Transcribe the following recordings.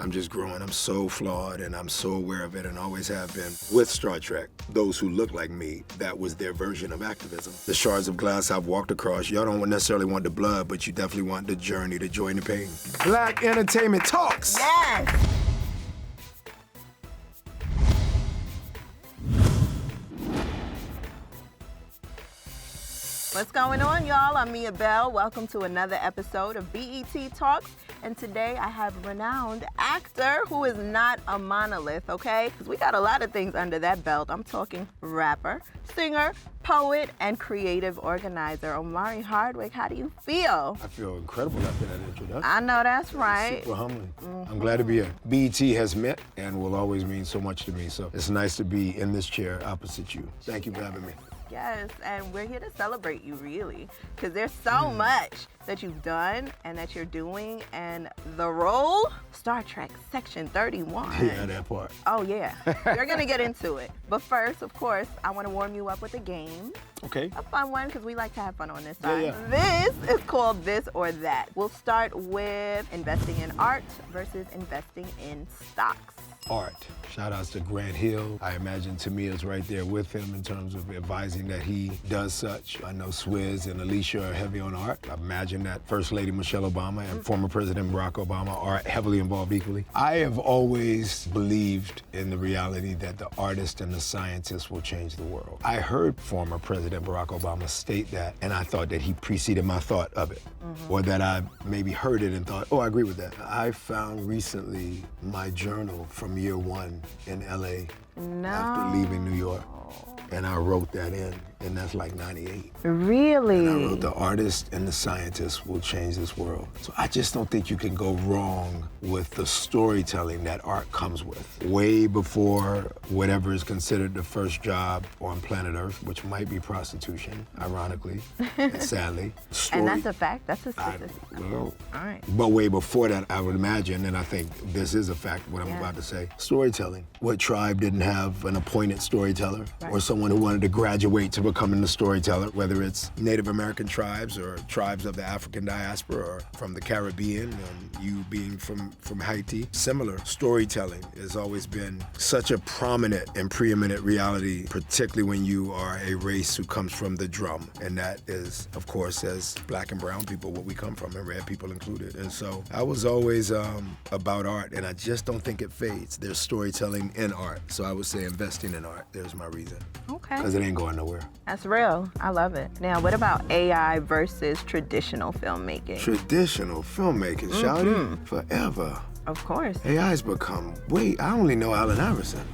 I'm just growing. I'm so flawed, and I'm so aware of it and always have been. With Star Trek, those who look like me, that was their version of activism. The shards of glass I've walked across, y'all don't necessarily want the blood, but you definitely want the journey, the joy, and the pain. Black Entertainment Talks! Yes! What's going on, y'all? I'm Mia Bell. Welcome to another episode of BET Talks. And today I have a renowned actor who is not a monolith, okay? Because we got a lot of things under that belt. I'm talking rapper, singer, poet, and creative organizer. Omari Hardwick, how do you feel? I feel incredible after that introduction. I know that's right. Super humbling. I'm glad to be here. BET has met and will always mean so much to me. So it's nice to be in this chair opposite you. Thank you for having me. Yes, and we're here to celebrate you, really, because there's so much that you've done and that you're doing, and the role, Star Trek Section 31. Yeah, that part. Oh, yeah. We're going to get into it. But first, of course, I want to warm you up with a game. Okay. A fun one, because we like to have fun on this side. Yeah. This is called This or That. We'll start with investing in art versus investing in stocks. Art. Shout outs to Grant Hill. I imagine Tamia's right there with him in terms of advising that he does such. I know Swizz and Alicia are heavy on art. I imagine that First Lady Michelle Obama and former President Barack Obama are heavily involved equally. I have always believed in the reality that the artist and the scientist will change the world. I heard former President Barack Obama state that, and I thought that he preceded my thought of it. Or that I maybe heard it and thought, oh, I agree with that. I found recently my journal from year one in LA after leaving New York. And I wrote that in, and that's like 98. Really? And I wrote, the artist and the scientist will change this world. So I just don't think you can go wrong with the storytelling that art comes with. Way before whatever is considered the first job on planet Earth, which might be prostitution, ironically, and sadly. And that's a fact? That's a statistic. Well, all right. But way before that, I would imagine, and I think this is a fact, what I'm about to say, storytelling. What tribe didn't have an appointed storyteller or someone who wanted to graduate to becoming the storyteller, whether it's Native American tribes or tribes of the African diaspora or from the Caribbean, you being from Haiti. Similar storytelling has always been such a prominent and preeminent reality, particularly when you are a race who comes from the drum. And that is, of course, as black and brown people, what we come from, and red people included. And so I was always about art, and I just don't think it fades. There's storytelling in art. So I would say investing in art. There's my reason. Okay. Because it ain't going nowhere. That's real. I love it. Now, what about AI versus traditional filmmaking? Traditional filmmaking, shouty, forever. Of course. AI's become, I only know Allen Iverson.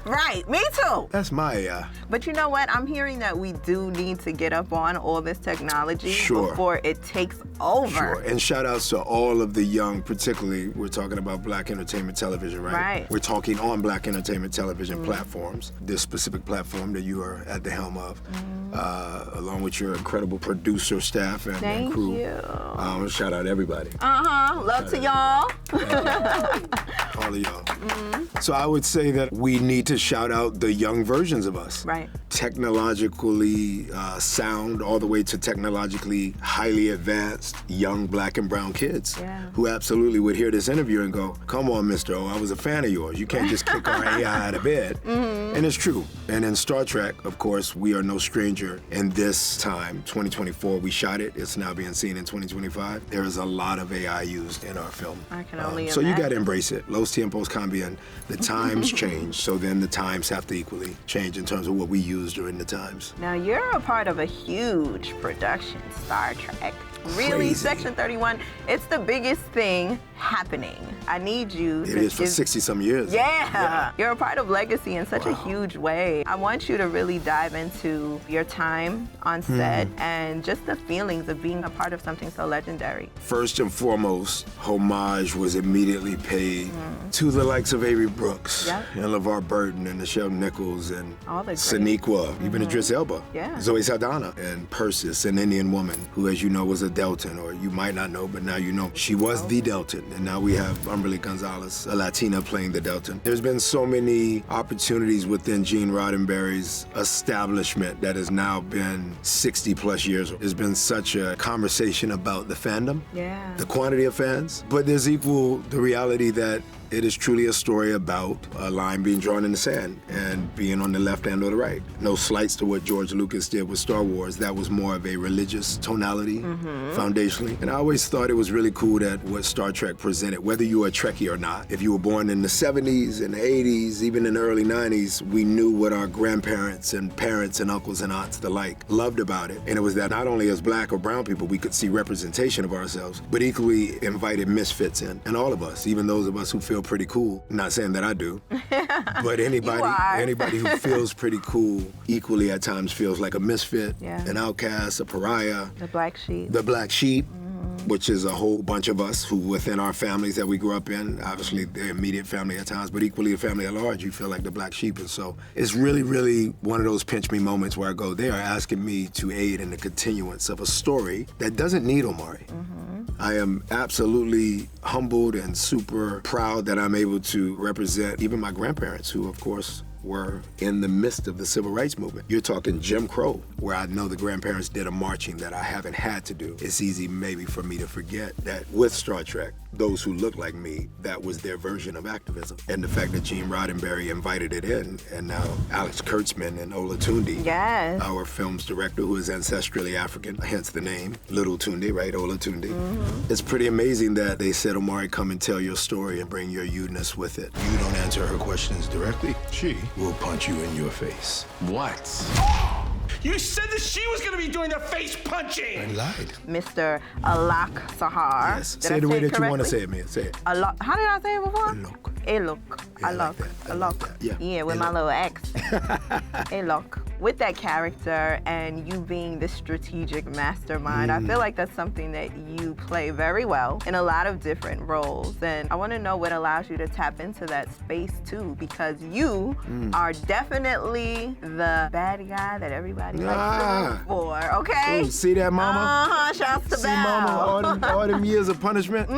Right, me too. That's my AI. But you know what? I'm hearing that we do need to get up on all this technology before it takes over. Sure, and shout outs to all of the young, particularly, we're talking about Black Entertainment Television, right? Right. We're talking on Black Entertainment Television platforms, this specific platform that you are at the helm of, along with your incredible producer staff and crew. Thank you. Shout out everybody. Love to y'all. All of y'all. So I would say that we need to shout out the young versions of us. Right. Technologically sound all the way to technologically highly advanced young black and brown kids who absolutely would hear this interview and go, come on, Mr. O, I was a fan of yours. You can't just kick our AI out of bed. And it's true. And in Star Trek, of course, we are no stranger. In this time, 2024, we shot it. It's now being seen in 2025. There is a lot of AI used in our film. I can only so imagine. you got to embrace it. Los tiempos cambian. The times change, so then the times have to equally change in terms of what we use during the times. Now, you're a part of a huge production, Star Trek. Really, Crazy. Section 31, it's the biggest thing happening. I need you It to is for 60-some years. Yeah. You're a part of legacy in such a huge way. I want you to really dive into your time on set and just the feelings of being a part of something so legendary. First and foremost, homage was immediately paid to the likes of Avery Brooks and LeVar Burton and Nichelle Nichols and All the great. Sonequa, even Idris Elba, Yeah. Zoe Saldana, and Persis, an Indian woman who, as you know, was a Delton, or you might not know, but now you know. She was the Delton, and now we have Umberly Gonzalez, a Latina, playing the Delton. There's been so many opportunities within Gene Roddenberry's establishment that has now been 60 plus years. There's been such a conversation about the fandom, the quantity of fans, but there's equal the reality that it is truly a story about a line being drawn in the sand and being on the left and or the right. No slights to what George Lucas did with Star Wars. That was more of a religious tonality, foundationally. And I always thought it was really cool that what Star Trek presented, whether you were a Trekkie or not, if you were born in the 70s and the 80s, even in the early 90s, we knew what our grandparents and parents and uncles and aunts alike loved about it. And it was that not only as black or brown people, we could see representation of ourselves, but equally invited misfits in. And all of us, even those of us who feel pretty cool. Not saying that I do, but anybody who feels pretty cool equally at times feels like a misfit, an outcast, a pariah. The black sheep. The black sheep, which is a whole bunch of us who within our families that we grew up in, obviously the immediate family at times, but equally a family at large, you feel like the black sheep. And so it's really, really one of those pinch me moments where I go, they are asking me to aid in the continuance of a story that doesn't need Omari. I am absolutely humbled and super proud that I'm able to represent even my grandparents, who of course were in the midst of the civil rights movement. You're talking Jim Crow, where I know the grandparents did a marching that I haven't had to do. It's easy maybe for me to forget that with Star Trek, those who look like me, that was their version of activism. And the fact that Gene Roddenberry invited it in, and now Alex Kurtzman and Olatunde, our film's director, who is ancestrally African, hence the name, Little Tunde, right, Olatunde. It's pretty amazing that they said, Omari, come and tell your story and bring your you-ness with it. You don't answer her questions directly, she will punch you in your face. What? You said that she was gonna be doing the face punching! I lied. Mr. Alok Sahar. Yes, say it the way that you want to say it, Mia. Say it. Alok. How did I say it before? Alok. Alok. Yeah, Alok. Alok. Yeah, with my little X. Alok. With that character and you being this strategic mastermind, I feel like that's something that you play very well in a lot of different roles. And I want to know what allows you to tap into that space too, because you are definitely the bad guy that everybody likes to root for, okay? Ooh, see that, mama? Shouts to See, Belle. mama, all them years of punishment?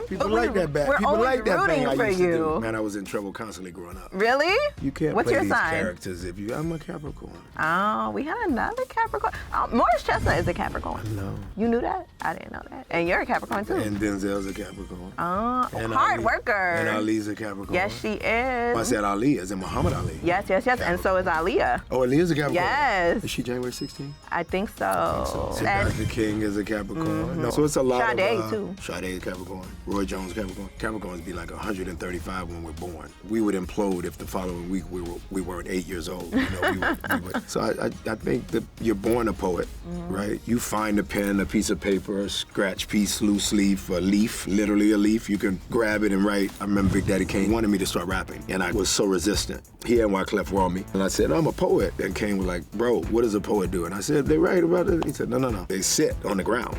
People like that back. We're People like that rooting thing I for used to do. you. Man, I was in trouble constantly growing up. Really? You can't What's play your these sign? characters if you... I'm a Capricorn. Oh, we had another Capricorn. Oh, Morris Chestnut is a Capricorn. No. You knew that? I didn't know that. And you're a Capricorn too. And Denzel's a Capricorn. Oh, And hard Ali. worker. And Ali's a Capricorn. Yes, she is. I said Ali, as in Muhammad Ali. Yes. And so is Aaliyah. Oh, Ali's a Capricorn? Yes. Is she January 16th? I think so. So Dr. King is a Capricorn. No, so it's a lot Sade, of... too. Sade is Capricorn. Roy Jones Capricorn. Capricorns be like 135 when we're born. We would implode if the following week we weren't 8 years old. You know, we would. So I think that you're born a poet, right? You find a pen, a piece of paper, a scratch piece, loose leaf, a leaf, literally a leaf. You can grab it and write. I remember Big Daddy Kane wanted me to start rapping, and I was so resistant. He and Wyclef were on me, and I said, I'm a poet. And Kane was like, bro, what does a poet do? And I said, they write about it. He said, no. They sit on the ground.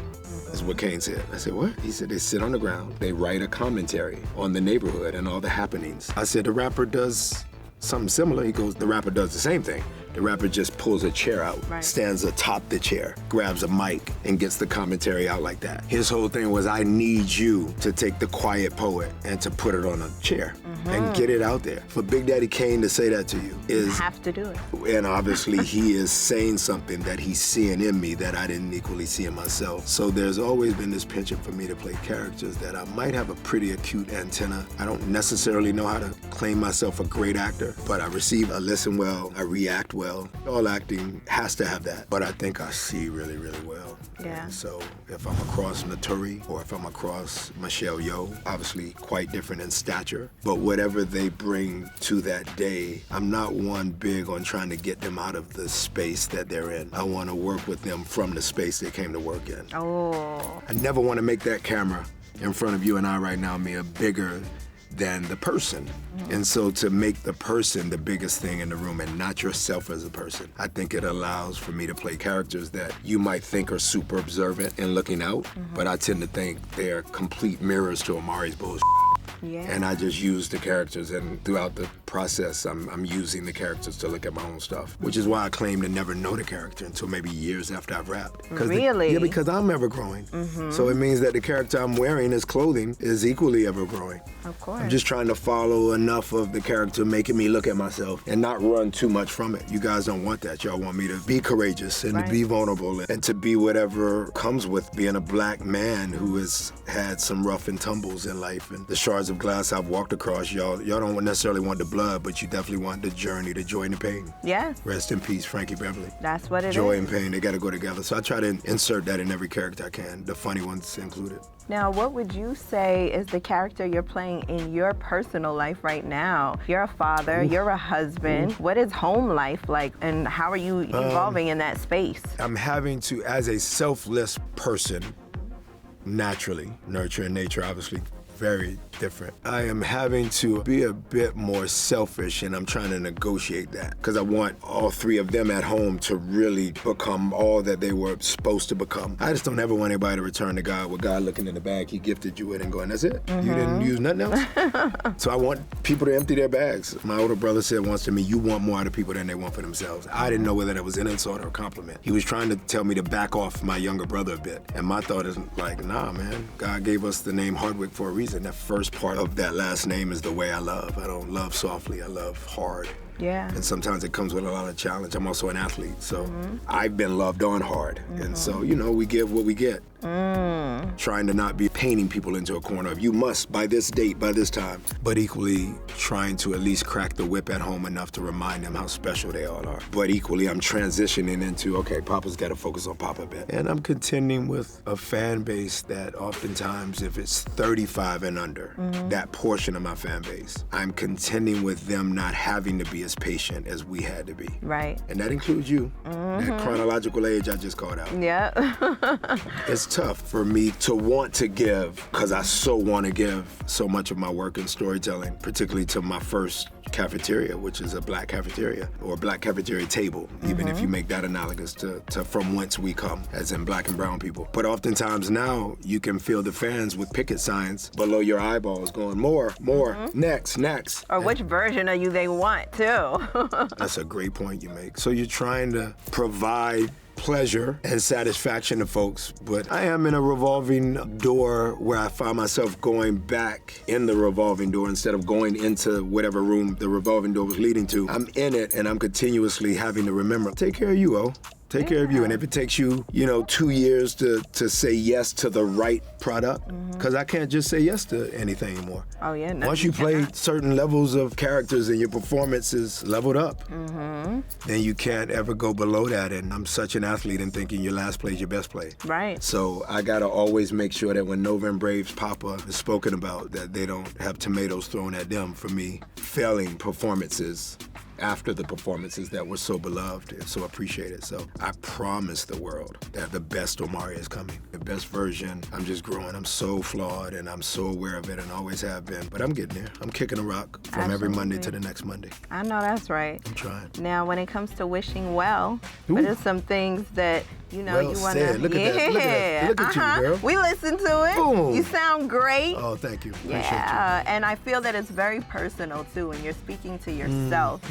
That's what Kane said. I said, what? He said, they sit on the ground. They write a commentary on the neighborhood and all the happenings. I said, the rapper does something similar. He goes, the rapper does the same thing. The rapper just pulls a chair out, stands atop the chair, grabs a mic, and gets the commentary out like that. His whole thing was, I need you to take the quiet poet and to put it on a chair and get it out there. For Big Daddy Kane to say that to you is... You have to do it. And obviously he is saying something that he's seeing in me that I didn't equally see in myself. So there's always been this penchant for me to play characters that I might have a pretty acute antenna. I don't necessarily know how to claim myself a great actor, but I listen well, I react well. All acting has to have that, but I think I see really, really well. Yeah. And so if I'm across Naturi or if I'm across Michelle Yeoh, obviously quite different in stature, but whatever they bring to that day, I'm not one big on trying to get them out of the space that they're in. I want to work with them from the space they came to work in. Oh. I never want to make that camera in front of you and I right now, Mia, bigger than the person. And so to make the person the biggest thing in the room and not yourself as a person, I think it allows for me to play characters that you might think are super observant and looking out, but I tend to think they're complete mirrors to Omari's bullshit. Yeah. And I just use the characters, and throughout the process, I'm using the characters to look at my own stuff, which is why I claim to never know the character until maybe years after I've rapped. Really? Yeah, because I'm ever growing. So it means that the character I'm wearing as clothing is equally ever growing. Of course. I'm just trying to follow enough of the character making me look at myself and not run too much from it. You guys don't want that. Y'all want me to be courageous and to be vulnerable and to be whatever comes with being a black man who has had some rough and tumbles in life. And the shards of glass I've walked across, y'all don't necessarily want the blood, but you definitely want the journey, the joy and the pain. Yes. Rest in peace, Frankie Beverly. That's what it is. Joy and pain, they gotta go together. So I try to insert that in every character I can, the funny ones included. Now, what would you say is the character you're playing in your personal life right now? You're a father, you're a husband. What is home life like, and how are you evolving in that space? I'm having to, as a selfless person, naturally, nurture and nature, obviously, very different. I am having to be a bit more selfish, and I'm trying to negotiate that because I want all three of them at home to really become all that they were supposed to become. I just don't ever want anybody to return to God with God looking in the bag he gifted you with and going, that's it? You didn't use nothing else? So I want people to empty their bags. My older brother said once to me, you want more out of people than they want for themselves. I didn't know whether that was an insult or a compliment. He was trying to tell me to back off my younger brother a bit. And my thought is like, nah, man, God gave us the name Hardwick for a reason. That first part of that last name is the way I love. I don't love softly, I love hard. Yeah. And sometimes it comes with a lot of challenge. I'm also an athlete, so I've been loved on hard. And so, we give what we get. Trying to not be painting people into a corner of you must by this date, by this time, but equally trying to at least crack the whip at home enough to remind them how special they all are. But equally, I'm transitioning into, okay, Papa's got to focus on Papa a bit. And I'm contending with a fan base that oftentimes, if it's 35 and under, that portion of my fan base, I'm contending with them not having to be as patient as we had to be. Right. And that includes you. That chronological age I just called out. Yeah. It's tough for me to want to give, because I so want to give so much of my work in storytelling, particularly to my first cafeteria, which is a black cafeteria, or a black cafeteria table, even if you make that analogous to from whence we come, as in black and brown people. But oftentimes now, you can feel the fans with picket signs below your eyeballs going, more, next. Or which version of you they want, too. That's a great point you make. So you're trying to provide pleasure and satisfaction to folks, but I am in a revolving door where I find myself going back in the revolving door instead of going into whatever room the revolving door was leading to. I'm in it, and I'm continuously having to remember, take care of you, Take care of you. And if it takes you, 2 years to say yes to the right product, because I can't just say yes to anything anymore. Oh, yeah. No, Once you play certain levels of characters and your performance is leveled up, then you can't ever go below that. And I'm such an athlete in thinking your last play is your best play. Right. So I got to always make sure that when November Braves Papa is spoken about, that they don't have tomatoes thrown at them for me failing performances after the performances that were so beloved and so appreciated. So I promise the world that the best Omari is coming. The best version. I'm just growing. I'm so flawed and I'm so aware of it and always have been. But I'm getting there. I'm kicking a rock from every Monday to the next Monday. I know that's right. I'm trying. Now, when it comes to wishing well, what are some things that you want to... Look at that. Look at you, girl. We listen to it. Boom. You sound great. Oh, thank you. Appreciate Yeah, and I feel that it's very personal, too, when you're speaking to yourself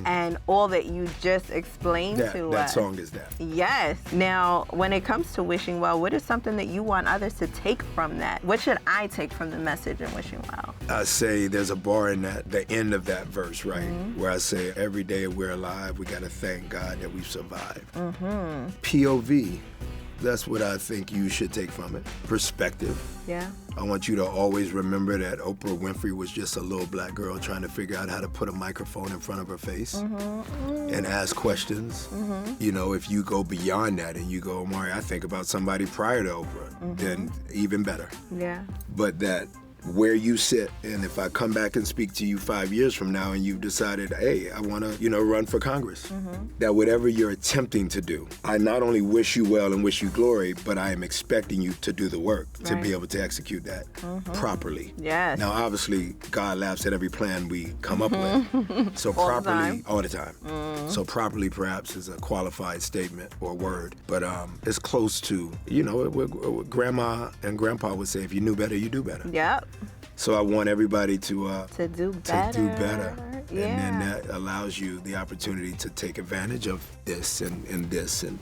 and all that you just explained to that us. song is that. Yes. Now, when it comes to wishing well, what is something that you want others to take from that? What should I take from the message in wishing well? I say there's a bar in the end of that verse, right? Where I say, every day we're alive, we got to thank God that we've survived. POV, that's what I think you should take from it. Perspective. Yeah. I want you to always remember that Oprah Winfrey was just a little black girl trying to figure out how to put a microphone in front of her face and ask questions. If you go beyond that and you go, Omari, I think about somebody prior to Oprah, then even better. Yeah. But that where you sit, and if I come back and speak to you 5 years from now and you've decided, hey, I want to, run for Congress, that whatever you're attempting to do, I not only wish you well and wish you glory, but I am expecting you to do the work to be able to execute that properly. Yes. Now, obviously, God laughs at every plan we come up with. So properly, all the time. So properly, perhaps, is a qualified statement or word, but it's close to, what Grandma and Grandpa would say, if you knew better, you do better. Yep. So I want everybody to do better. To do better. Yeah. And then that allows you the opportunity to take advantage of this and this and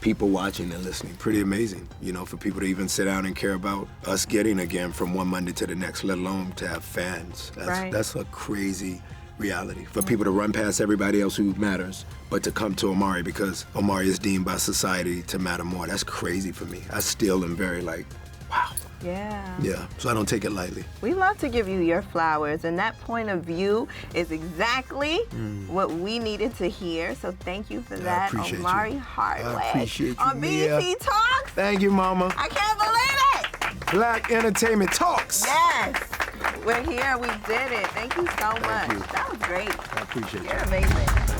people watching and listening. Pretty amazing, you know, for people to even sit down and care about us getting again from one Monday to the next, let alone to have fans. That's a crazy reality. For people to run past everybody else who matters, but to come to Omari because Omari is deemed by society to matter more. That's crazy for me. I still am very like, wow. Yeah, so I don't take it lightly. We love to give you your flowers, and that point of view is exactly what we needed to hear. So thank you for that, Omari Hardwick. I appreciate you, on BET Talks. Thank you, Mama. I can't believe it. Black Entertainment Talks. Yes, we're here. We did it. Thank you so much. You. That was great. I appreciate you. You're amazing.